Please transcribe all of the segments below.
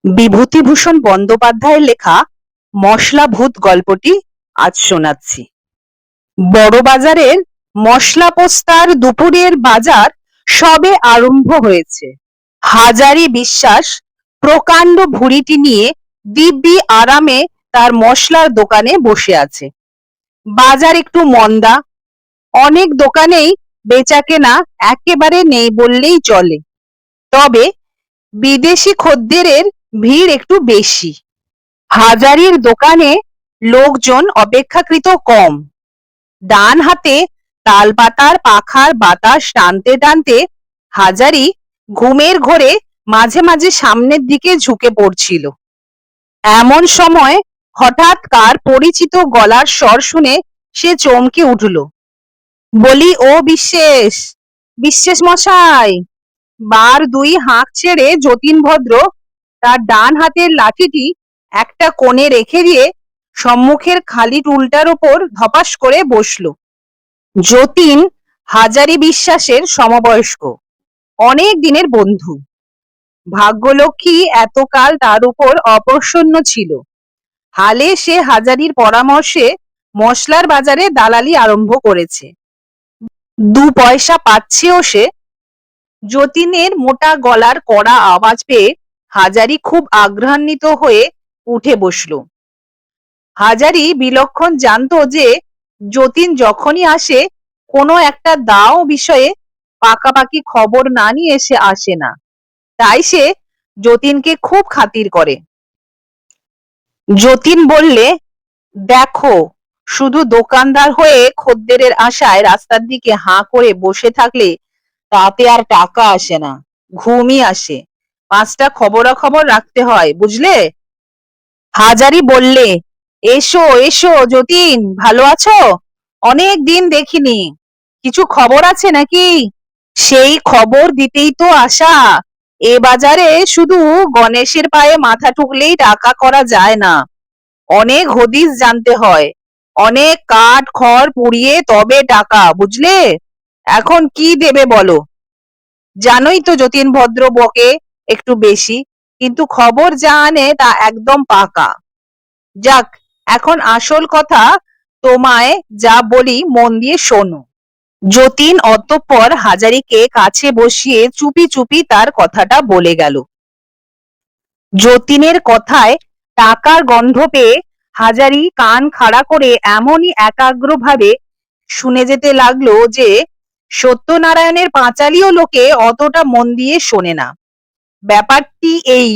বিভূতিভূষণ বন্দ্যোপাধ্যায়ের লেখা মশলা ভূত গল্পটি আজ শোনাচ্ছি। বড়বাজারের মশলা পোস্তার দুপুরের বাজার সবে আরম্ভ হয়েছে। হাজারি বিশ্বাস প্রকাণ্ড ভুঁড়িটি নিয়ে দিব্যি আরামে তার মশলার দোকানে বসে আছে। বাজার একটু মন্দা, অনেক দোকানেই বেচাকেনা একেবারে নেই বললেই চলে। তবে বিদেশি খদ্দেরের ভিড় একটু বেশি। হাজারির দোকানে লোকজন অপেক্ষাকৃত কম। ডান হাতে তালপাতার পাখার বাতাস টানতে টানতে হাজারি ঘুমের ঘোরে মাঝে মাঝে সামনের দিকে ঝুঁকে পড়ছিল। এমন সময় হঠাৎ কার পরিচিত গলার স্বর শুনে সে চমকে উঠল। বলি, ও বিশ্বাস, বিশ্বাস মশাই। বার দুই হাঁক ছেড়ে যতীন ভদ্র তার ডান হাতের লাঠিটি একটা কোণে রেখে দিয়ে সম্মুখের খালি টুলটার ওপর ধপাস করে বসল। যতীন হাজারি বিশ্বাসের সমবয়স্ক, অনেক দিনের বন্ধু। ভাগ্যলক্ষ্মী এতকাল তার উপর অপ্রসন্ন ছিল। হালে সে হাজারির পরামর্শে মশলার বাজারে দালালি আরম্ভ করেছে। 2 পয়সা পাচ্ছেও সে। যতীনের মোটা গলার কড়া আওয়াজ পেয়ে হাজারি খুব আগ্রহান্বিত হয়ে উঠে বসল। হাজারি বিলক্ষণ জানতো যে যতীন যখনই আসে কোনো একটা দাও বিষয়ে পাকাপাকি খবর না নিয়ে সে আসে না। তাই সে যতীনকে খুব খাতির করে। যতীন বললে, দেখো, শুধু দোকানদার হয়ে খদ্দেরের আশায় রাস্তার দিকে হাঁ করে বসে থাকলে তাতে আর টাকা আসে না, ঘুমই আসে। 5টা খবরাখবর রাখতে হয়, বুঝলে? হাজারি বললে, এসো এসো যতীন, ভালো আছো? অনেক দিন দেখিনি, কিছু খবর আছে নাকি? সেই খবর দিতেই তো আসা। এ বাজারে শুধু গণেশের পায়ে মাথা ঠুকলেই টাকা করা যায় না, অনেক হদিস জানতে হয়, অনেক কাঠ খড় পুড়িয়ে তবে টাকা, বুঝলে? এখন কি দেবে বলো? জানোই তো যতীন ভদ্র বকে একটু বেশি, কিন্তু খবর যা আনে তা একদম পাকা। যাক, এখন আসল কথা তোমায় যা বলি মন দিয়ে শোনো। যতীন অতঃপর হাজারিকে কাছে বসিয়ে চুপি চুপি তার কথাটা বলে গেল। যতীনের কথায় টাকার গন্ধ পেয়ে হাজারি কান খাড়া করে এমনই একাগ্রভাবে শুনে যেতে লাগলো যে সত্যনারায়ণের পাঁচালীও লোকে অতটা মন দিয়ে শোনে না। ব্যাপারটি এই,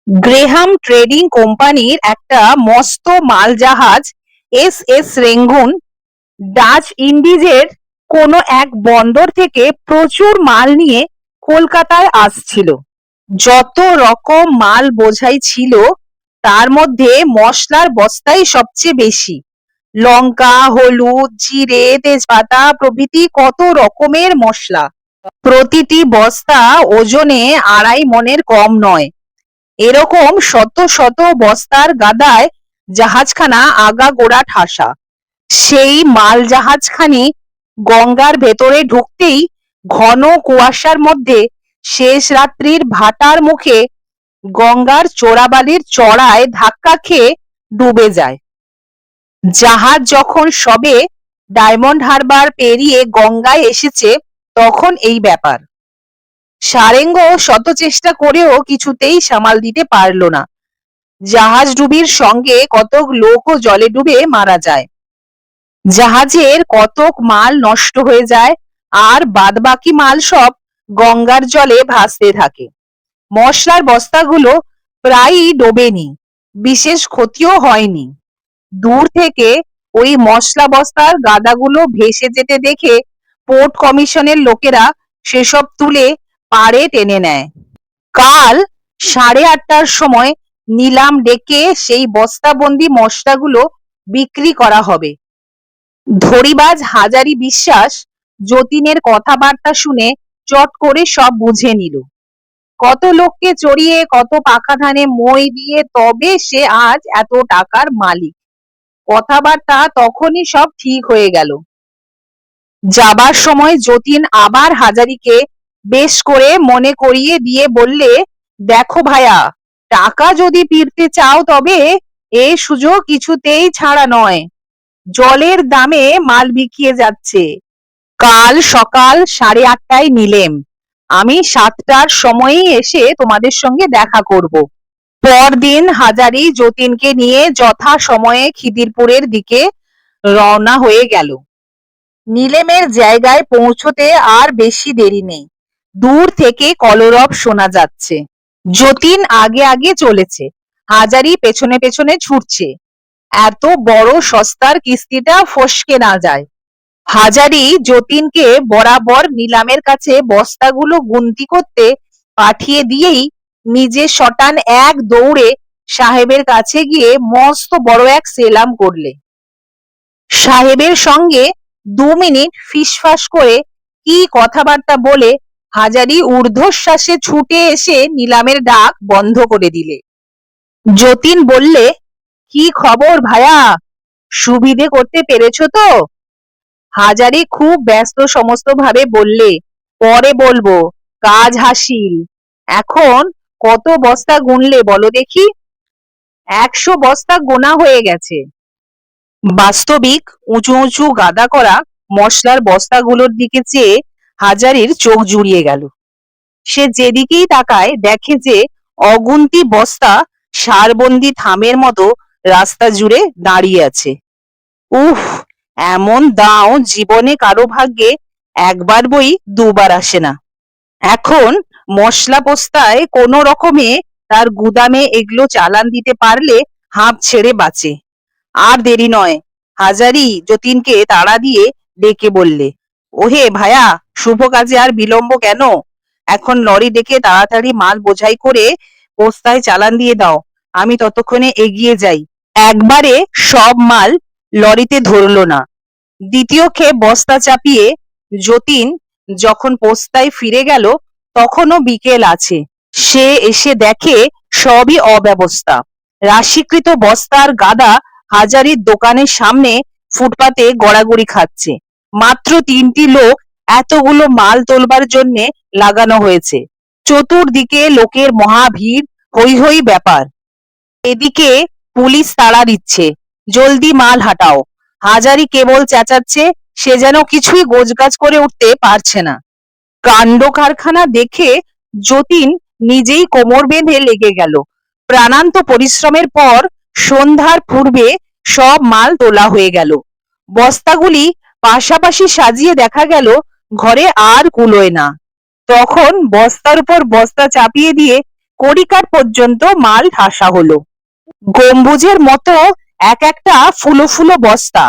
গ্রেহাম ট্রেডিং কোম্পানির একটা মস্ত মাল জাহাজ এস রেঙ্গুন ডাচ ইন্ডিজের কোনো এক বন্দর থেকে প্রচুর মাল নিয়ে কলকাতায় আসছিল। যত রকম মাল বোঝাই ছিল তার মধ্যে মশলার বস্তাই সবচেয়ে বেশি। লঙ্কা, হলুদ, জিরে, তেজপাতা প্রভৃতি কত রকমের মশলা। প্রতিটি বস্তা ওজনে 2.5 মণের কম নয়। এরকম শত শত বস্তার গাদায় জাহাজখানা আগাগোড়া ঠাসা। সেই মাল জাহাজখানি গঙ্গার ভেতরে ঢুকতেই ঘন কুয়াশার মধ্যে শেষ রাত্রির ভাটার মুখে গঙ্গার চোরাবালির চড়ায় ধাক্কা খেয়ে ডুবে যায়। জাহাজ যখন সবে ডায়মন্ড হারবার পেরিয়ে গঙ্গায় এসেছে তখন এই ব্যাপার। সারেঙ্গ শত চেষ্টা করেও কিছুতেই সামাল দিতে পারল না। জাহাজ ডুবির সঙ্গে কতক লোকও জলে ডুবে মারা যায়। জাহাজের কতক মাল নষ্ট হয়ে যায়, আর বাদবাকি মাল সব গঙ্গার জলে ভাসতে থাকে। মশলার বস্তাগুলো প্রায়ই ডোবেনি, বিশেষ ক্ষতিও হয়নি। দূর থেকে ওই মশলা বস্তার গাদাগুলো ভেসে যেতে দেখে পোর্ট কমিশনের লোকেরা সেসব তুলে পাড়ে টেনে নেয়। কাল 8:30টার সময় নিলাম ডেকে সেই বস্তাবন্দি মশলাগুলো বিক্রি করা হবে। ধড়িবাজ হাজারি বিশ্বাস যতীনের কথাবার্তা শুনে চট করে সব বুঝে নিল। কত লোককে চড়িয়ে কত পাকা ধানে মই দিয়ে তবে সে আজ এত টাকার মালিক। কথাবার্তা তখনই সব ঠিক হয়ে গেল। যাবার সময় যতীন আবার হাজারিকে বেশ করে মনে করিয়ে দিয়ে বললে, দেখো ভায়া, টাকা যদি ফিরতে চাও তবে এই সুযোগ কিছুতেই ছাড়া নয়। জলের দামে মাল বিকিয়ে যাচ্ছে। কাল সকাল 8:30টায় নিলেম। আমি 7টার সময়েই এসে তোমাদের সঙ্গে দেখা করব। পরদিন হাজারি যতীনকে নিয়ে যথা সময়ে খিদিরপুরের দিকে রওনা হয়ে গেল। নিলেমের জায়গায় পৌঁছতে আর বেশি দেরি নেই। দূর থেকে কলরব শোনা যাচ্ছে। যতীন আগে আগে চলেছে, হাজারি পেছনে পেছনে ছুটছে। এত বড় সস্তার কিস্তিটা ফসকে না যায়। হাজারি যতীনকে বরাবর নিলামের কাছে বস্তাগুলো গুনতি করতে পাঠিয়ে দিয়েই নিজে শটান এক দৌড়ে সাহেবের কাছে গিয়ে মস্ত বড় এক সেলাম করলে। সাহেবের সঙ্গে 2 মিনিট ফিসফাস করে কি কথাবার্তা বলে হাজারি ঊর্ধ্বশ্বাসে ছুটে এসে নিলামের ডাক বন্ধ করে দিলে। যতীন বললে, কি খবর ভায়া, সুবিধে করতে পেরেছো তো? হাজারি খুব ব্যস্ত সমস্ত ভাবে বললে, পরে বলবো, কাজ হাসিল। এখন কত বস্তা গুনলে বলো দেখি? 100 বস্তা গোনা হয়ে গেছে। বাস্তবিক উঁচু উঁচু গাদা করা মশলার বস্তাগুলোর দিকে চেয়ে হাজারির চোখ জুড়িয়ে গেল। সে যেদিকেই তাকায় দেখে যে অগুন্তি বস্তা সারবন্দি থামের মতো রাস্তা জুড়ে দাঁড়িয়ে আছে। উফ, এমন দাও জীবনে কারো ভাগ্যে একবার বই দুবার আসে না। এখন মশলা পোস্তায় কোনো রকমে তার গুদামে এগুলো চালান দিতে পারলে হাঁপ ছেড়ে বাঁচে। আর দেরি নয়। হাজারি যতীনকে তাড়া দিয়ে ডেকে বললে, ওহে ভায়া, শুভ কাজে আর বিলম্ব কেন? এখন লরি ডেকে তাড়াতাড়ি মাল বোঝাই করে পোস্তায় চালান দিয়ে দাও, আমি ততক্ষণে এগিয়ে যাই। একবারে সব মাল লরিতে ধরল না। দ্বিতীয় ক্ষেপ বস্তা চাপিয়ে যতীন যখন পোস্তায় ফিরে গেল তখনও বিকেল আছে। সে এসে দেখে সবই অব্যবস্থা। রাশিকৃত বস্তার গাদা হাজারির দোকানের সামনে ফুটপাতে গড়াগড়ি খাচ্ছে। মাত্র 3টি লোক এতগুলো মাল তোলবার জন্যে লাগানো হয়েছে। চতুর্দিকে লোকের মহা ভিড়, হৈ হৈ ব্যাপার। এদিকে পুলিশ তাড়া দিচ্ছে, জলদি মাল হাঁটাও। হাজারি কেবল চেঁচাচ্ছে, সে যেন কিছুই গোছগাছ করে উঠতে পারছে না। কাণ্ড কারখানা দেখে যতীন নিজেই কোমর বেঁধে লেগে গেল। প্রাণান্ত পরিশ্রমের পর সন্ধ্যার পূর্বে সব মাল তোলা হয়ে গেল। বস্তাগুলি পাশাপাশি সাজিয়ে দেখা গেল ঘরে আর কুলোয় না। তখন বস্তার উপর বস্তা চাপিয়ে দিয়ে কড়িকাঠ পর্যন্ত মাল ঠাসা হলো। গম্বুজের মতো এক একটা ফুলো ফুলো বস্তা,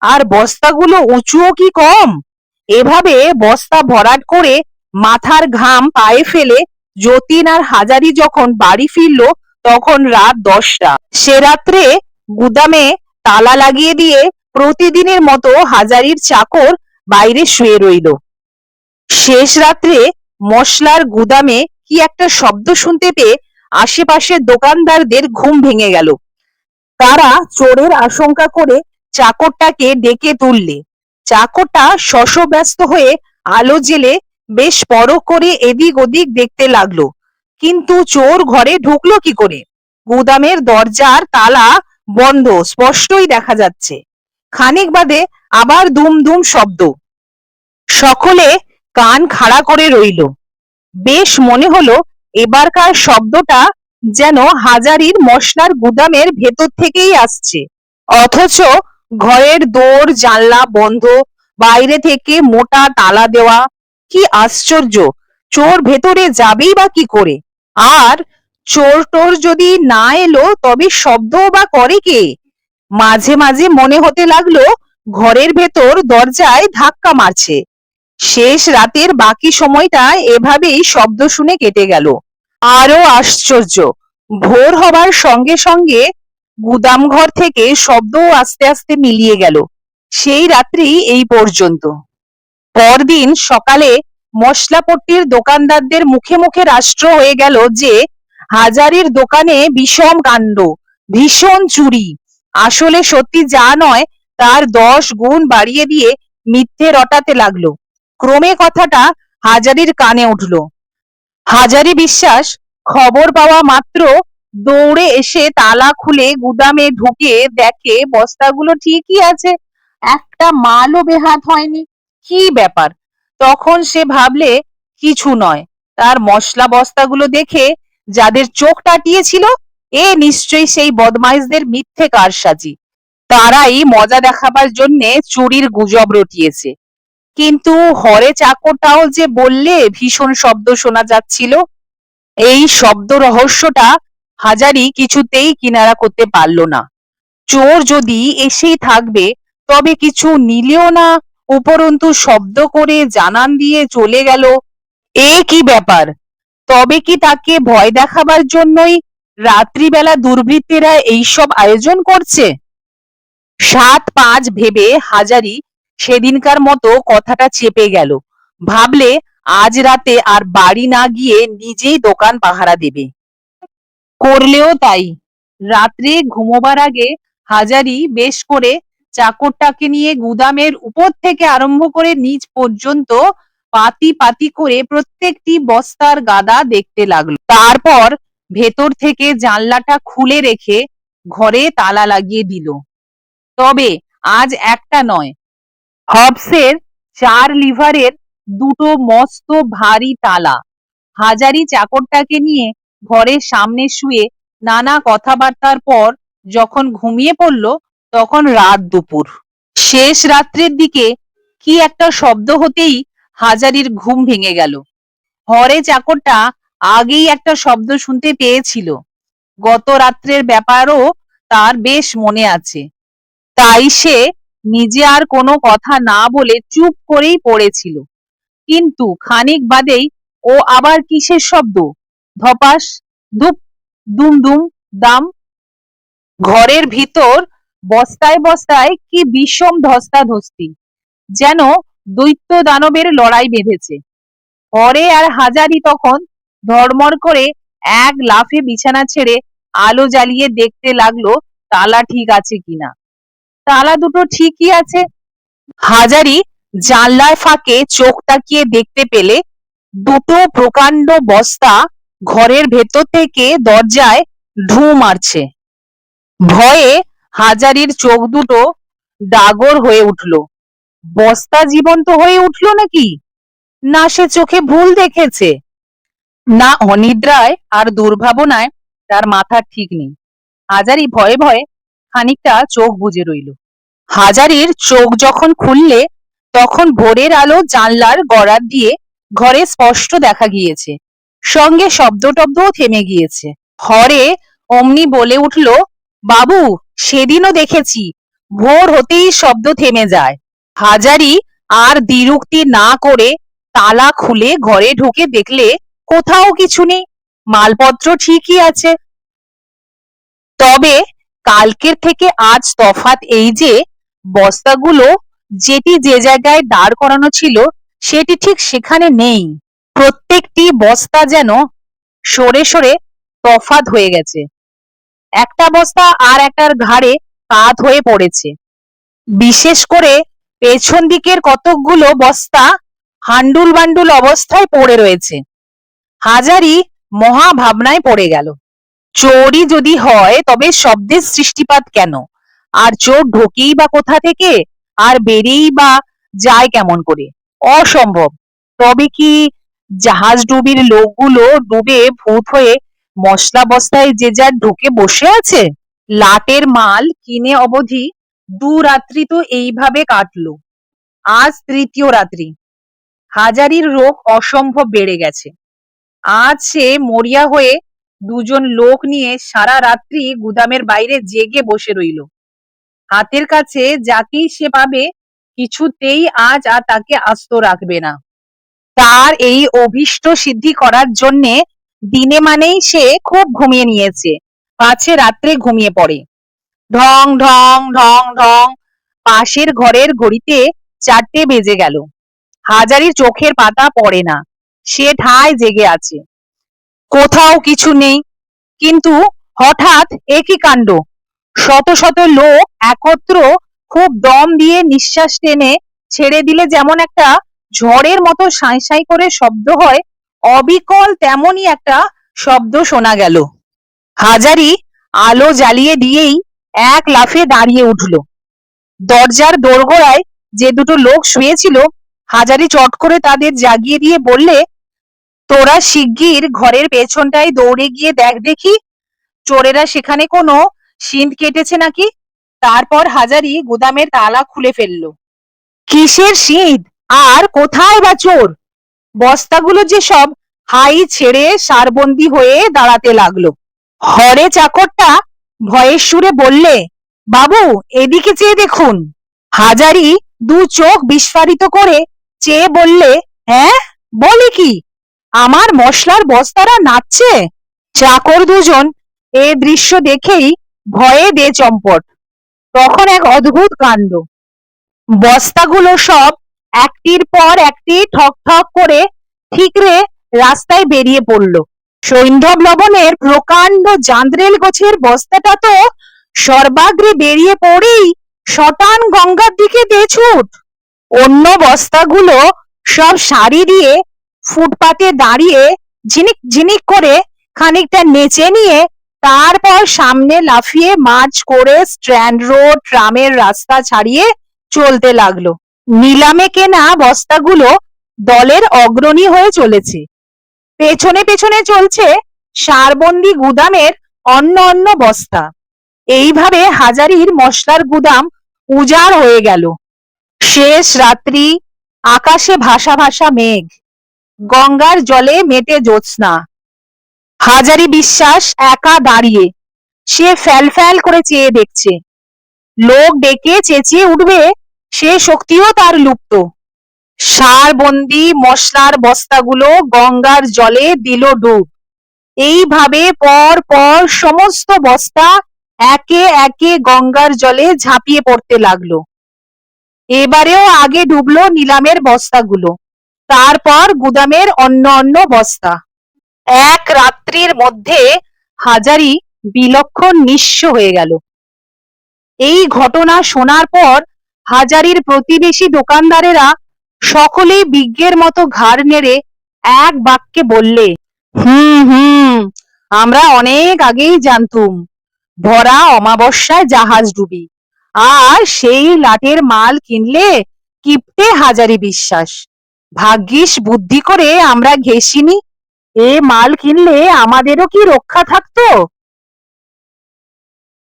আর বস্তাগুলো উঁচুও কি কম। এভাবে বস্তা ভরাট করে মাথার ঘাম পায়ে ফেলে যতীন আর হাজারি যখন বাড়ি ফিরল তখন রাত 10টা। সে রাত্রে গুদামে তালা লাগিয়ে দিয়ে প্রতিদিনের মতো হাজারির চাকর বাইরে শুয়ে রইল। শেষ রাত্রে মশলার গুদামে কি একটা শব্দ শুনতে পেয়ে আশেপাশের দোকানদারদের ঘুম ভেঙে গেল। তারা চোরের আশঙ্কা করে চাকরটাকে ডেকে তুললে। চাকরটা শশব্যস্ত হয়ে আলো জেলে বেশ পরখ করে এদিক ওদিক দেখতে লাগলো, কিন্তু চোর ঘরে ঢুকলো কি করে? গুদামের দরজার তালা বন্ধ, স্পষ্টই দেখা যাচ্ছে। খানিক বাদে আবার দুম দুম শব্দ। সকলে কান খাড়া করে রইল। বেশ মনে হলো এবারকার শব্দটা যেন হাজারির মশলার গুদামের ভেতর থেকেই আসছে। অথচ ঘরের দোর জানলা বন্ধ, বাইরে থেকে মোটা তালা দেওয়া। কি আশ্চর্য! চোর ভেতরে যাবেই বা কি করে? আর চোর টোর যদি না এলো তবে শব্দও বা করে কে? মাঝে মাঝে মনে হতে লাগলো ঘরের ভেতর দরজায় ধাক্কা মারছে। শেষ রাতের বাকি সময়টা এভাবেই শব্দ শুনে কেটে গেল। আরো আশ্চর্য, ভোর হবার সঙ্গে সঙ্গে গুদাম ঘর থেকে শব্দও আস্তে আস্তে মিলিয়ে গেল। সেই রাত্রি এই পর্যন্ত। পরদিন সকালে মশলাপট্টির দোকানদারদের মুখে মুখে রাষ্ট্র হয়ে গেল যে হাজারির দোকানে বিষম কাণ্ড, ভীষণ চুরি। আসলে সত্যি যা নয় তার 10 গুণ বাড়িয়ে দিয়ে মিথ্যে রটাতে লাগলো। ক্রমে কথাটা হাজারির কানে উঠল। হাজারি বিশ্বাস খবর পাওয়া মাত্র দৌড়ে এসে তালা খুলে গুদামে ঢুকে দেখে বস্তাগুলো ঠিকই আছে, একটা মালও বেহাত হয়নি। কি ব্যাপার? তখন সে ভাবলে কিছু নয়, তার মশলা বস্তাগুলো দেখে যাদের চোখ টাটিয়েছিল এ নিশ্চয়ই সেই বদমাইশদের মিথ্যে কারসাজি, তারাই মজা দেখাবার জন্যে চুরির গুজব রটিয়েছে। কিন্তু হরে চাকরটাও যে বললে ভীষণ শব্দ শোনা যাচ্ছিল, এই শব্দ রহস্যটা হাজারি কিছুতেই কিনারা করতে পারল না। চোর যদি এসেই থাকবে তবে কিছু নিলেও না, উপরন্তু শব্দ করে জানান দিয়ে চলে গেল, এ কি ব্যাপার? তবে কি তাকে ভয় দেখাবার জন্যই রাত্রিবেলা দুর্বৃত্তেরা এইসব আয়োজন করছে? ৭-৫ ভেবে হাজারি সেদিনকার মতো কথাটা চেপে গেল। ভাবলে আজ রাতে আর বাড়ি না গিয়ে নিজেই দোকান পাহারা দেবে। করলেও তাই। রাত্রে ঘুমোবার আগে হাজারি বেশ করে চাকরটাকে নিয়ে গুদামের উপর থেকে আরম্ভ করে নিচ পর্যন্ত পাতি পাতি করে প্রত্যেকটি বস্তার গাদা দেখতে লাগলো। তারপর ভেতর থেকে জানলাটা খুলে রেখে ঘরে তালা লাগিয়ে দিল। তবে আজ একটা নয়, হবসের 4 লিভারের দুটো মস্ত ভারী তালা। হাজারি চাকরটাকে নিয়ে ঘরের সামনে শুয়ে নানা কথাবার্তার পর যখন ঘুমিয়ে পড়ল তখন রাত দুপুর। শেষ রাত্রের দিকে কি একটা শব্দ হতেই হাজারির ঘুম ভেঙে গেল। হরে চাকরটা আগেই একটা শব্দ শুনতে পেয়েছিল, গত রাত্রের ব্যাপারও তার বেশ মনে আছে। তাই সে নিজে আর কোনো কথা না বলে চুপ করেই পড়েছিল। কিন্তু খানিক বাদেই ও আবার কিসের শব্দ? ধপাস, ধুপ, দুম দুম, দাম। ঘরের ভিতর বস্তায় বস্তায় কি বিষম ধস্তাধস্তি, যেন দৈত্য দানবের লড়াই বেঁধেছে। হরে আর হাজারি তখন ধড়মড় করে এক লাফে বিছানা ছেড়ে আলো জ্বালিয়ে দেখতে লাগলো তালা ঠিক আছে কিনা। তালা দুটো ঠিকই আছে। হাজারি জানলার ফাঁকে চোখ তাকিয়ে দেখতে পেলে দুটো প্রকাণ্ড বস্তা ঘরের ভেতর থেকে দরজায় ঢুঁ মারছে। ভয়ে হাজারির চোখ দুটো ডাগর হয়ে উঠল। বস্তা জীবন্ত হয়ে উঠল নাকি? না সে চোখে ভুল দেখেছে? না অনিদ্রায় আর দুর্ভাবনায় তার মাথা ঠিক নেই। হাজারি ভয়ে ভয়ে খানিকটা চোখ বুজে রইল। হাজারির চোখ যখন খুললে তখন ভোরের আলো জানলার গড়ার দিয়ে ঘরে স্পষ্ট দেখা গিয়েছে, সঙ্গে শব্দ টব্দও থেমে গিয়েছে। হরে অমনি বলে উঠল, বাবু, সেদিনও দেখেছি ভোর হতেই শব্দ থেমে যায়। হাজারি আর দ্বিরুক্তি না করে তালা খুলে ঘরে ঢুকে দেখলে কোথাও কিছু নেই, মালপত্র ঠিকই আছে। তবে কালকের থেকে আজ তফাৎ এই যে বস্তাগুলো যেটি যে জায়গায় দাঁড় করানো ছিল সেটি ঠিক সেখানে নেই। প্রত্যেকটি বস্তা যেন সরে সরে তফাৎ হয়ে গেছে। একটা বস্তা আর একটার ঘাড়ে কাঁধ হয়ে পড়েছে। বিশেষ করে পেছন দিকের কতকগুলো বস্তা হান্ডুল বান্ডুল অবস্থায় পড়ে রয়েছে। হাজারি মহা ভাবনায় পড়ে গেল। চোরই যদি হয় তবে শব্দের সৃষ্টিপাত কেন? আর চোর ঢোকেই বা কোথা থেকে, আর বেরিয়েই বা যায় কেমন করে? অসম্ভব। তবে কি জাহাজডুবির লোকগুলো ডুবে ভূত হয়ে মশলা বস্তায় যে যার ঢুকে বসে আছে? লাটের মাল কিনে অবধি 2 রাত্রি তো এইভাবে কাটলো, আজ 3য় রাত্রি। হাজারির রোগ অসম্ভব বেড়ে গেছে। আজ সে মরিয়া হয়ে 2জন লোক নিয়ে সারা রাত্রি গুদামের বাইরে জেগে বসে রইল। হাতের কাছে যাকেই সে পাবে কিছুতেই আজ আর তাকে আস্ত রাখবে না। তার এই অভীষ্ট সিদ্ধি করার জন্যে দিনে মানেই সে খুব ঘুমিয়ে নিয়েছে, পাছে রাত্রে ঘুমিয়ে পড়ে। ঢং ঢং ঢং ঢং, পাশের ঘরের ঘড়িতে 4টে বেজে গেল। হাজারির চোখের পাতা পড়ে না, সে ঠায় জেগে আছে। কোথাও কিছু নেই, কিন্তু হঠাৎ একই কাণ্ড! শত শত লোক একত্র খুব দম দিয়ে নিঃশ্বাস টেনে ছেড়ে দিলে যেমন একটা ঝড়ের মতো সাঁই সাঁই করে শব্দ হয়, অবিকল তেমনই একটা শব্দ শোনা গেল। হাজারি আলো জ্বালিয়ে দিয়েই এক লাফে দাঁড়িয়ে উঠল। দরজার দোরগোড়ায় যে দুটো লোক শুয়েছিল হাজারি চট করে তাদের জাগিয়ে দিয়ে বললে, তোরা শিগগির ঘরের পেছনটায় দৌড়ে গিয়ে দেখ দেখি চোরেরা সেখানে কোনো সিঁধ কেটেছে নাকি। তারপর হাজারি গুদামের তালা খুলে ফেললো। কিসের সিঁধ আর কোথায় বা চোর? বস্তাগুলো যে সব হাই ছেড়ে সারবন্দি হয়ে দাঁড়াতে লাগলো। হরে চাকরটা ভয়ের সুরে বললে, বাবু এদিকে চেয়ে দেখুন। হাজারি দু চোখ বিস্ফারিত করে চেয়ে বললে, হ্যাঁ বলে কি, আমার মশলার বস্তারা নাচছে? চাকর দুজন এ দৃশ্য দেখেই ভয়ে দে চম্পট। তখন এক অদ্ভুত কাণ্ড। বস্তাগুলো সব একটির পর একটি ঠক ঠক করে ঠিকরে রাস্তায় বেরিয়ে পড়ল। সৈন্ধব লবণের প্রকাণ্ড জাঁদরেল গোছের বস্তাটা তো সর্বাগ্রে বেরিয়ে পড়েই শটান গঙ্গার দিকে দে ছুট। অন্য বস্তাগুলো সব সারি দিয়ে ফুটপাতে দাঁড়িয়ে ঝিনিক ঝিনিক করে খানিকটা নেচে নিয়ে তারপর সামনে লাফিয়ে মার্চ করে স্ট্র্যান্ড রোড ট্রামের রাস্তা ছাড়িয়ে চলতে লাগলো। নিলামে কেনা বস্তাগুলো দলের অগ্রণী হয়ে চলেছে। পেছনে পেছনে চলছে সারবন্দি গুদামের অন্য অন্য বস্তা। এইভাবে হাজারির মশলার গুদাম উজাড় হয়ে গেল। শেষ রাত্রি, আকাশে ভাসা ভাসা মেঘ, গঙ্গার জলে মেটে জ্যোৎস্না। হাজারি বিশ্বাস একা দাঁড়িয়ে, সে ফ্যাল ফ্যাল করে চেয়ে দেখছে। লোক ডেকে চেঁচিয়ে উঠবে সে শক্তিও তার লুপ্ত। সারবন্দি মশলার বস্তাগুলো গঙ্গার জলে দিল ডুব। এইভাবে পর পর সমস্ত বস্তা একে একে গঙ্গার জলে ঝাঁপিয়ে পড়তে লাগলো। এবারেও আগে ডুবলো নিলামের বস্তাগুলো, তারপর গুদামের অন্য অন্য বস্তা। এক রাত্রির মধ্যে হাজারি বিলক্ষণ নিঃস্ব হয়ে গেল। এই ঘটনা শোনার পর হাজারির প্রতিবেশী দোকানদারেরা সকলেই বিজ্ঞের মতো ঘাড় নেড়ে এক বাক্যে বললে, হুম, আমরা অনেক আগেই জানতুম ভরা অমাবস্যায় জাহাজ ডুবি, আর সেই লাটের মাল কিনলে কিপ্টে হাজারি বিশ্বাস। ভাগ্যিস বুদ্ধি করে আমরা ঘেঁষিনি, এ মাল কিনলে আমাদেরও কি রক্ষা থাকতো।